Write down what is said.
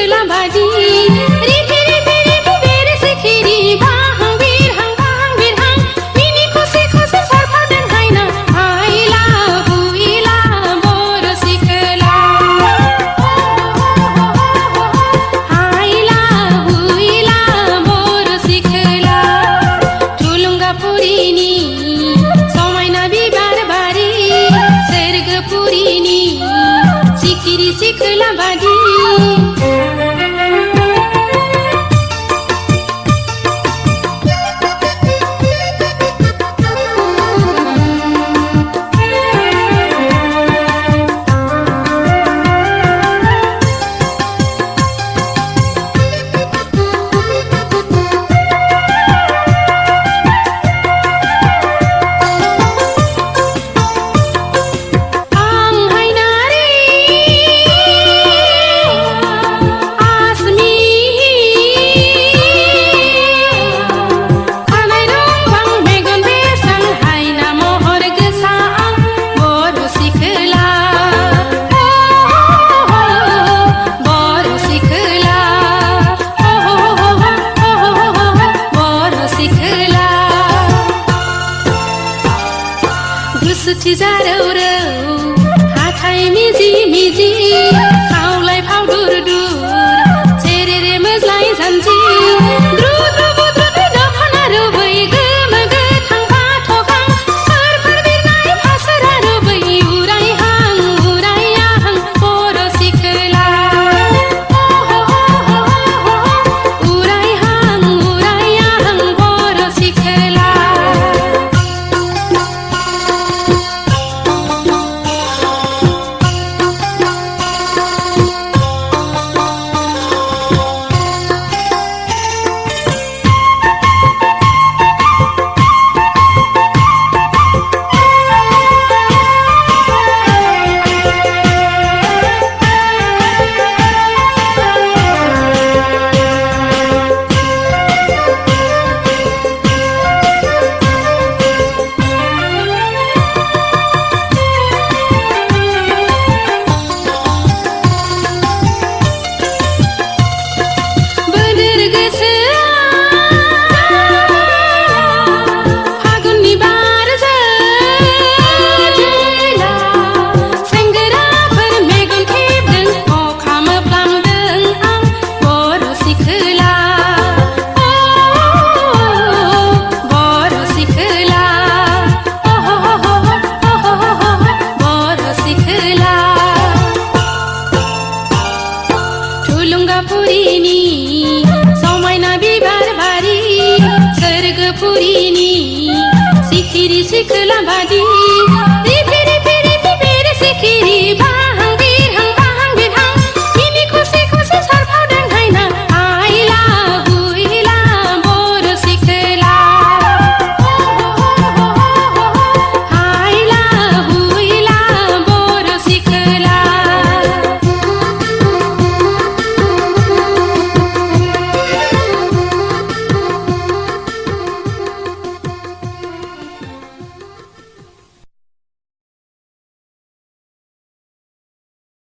सिखला बादी रिधि रिधि रिधि बेर सिखिरि भाहां बिरहां मिनि खुसि खुसि सरफादों हायना हायला हुइला बर सिखला हायला हुइला बर सिखला थुलुंगापुरिनि समायना बिबार बारि सोरगोपुरिनि सिखिरि सिखला बादी गुसुथि जारौ रौ हाथाय मिजि मिजि खावलाय फाव दुर दुर सेरेरे मोज्लाय जानजि द्रु द्रु बुद्रु द्रु दखना रुबै गोमो गोथां बाथ' गां फोर बिरनाय फासोरा रुबै उरायहां बर सिखला उरायहां बर सिखला थुलुंगापुरिनि समायना बिबार बारि सोरगोपुरिनि सिखिरि सिखला बादि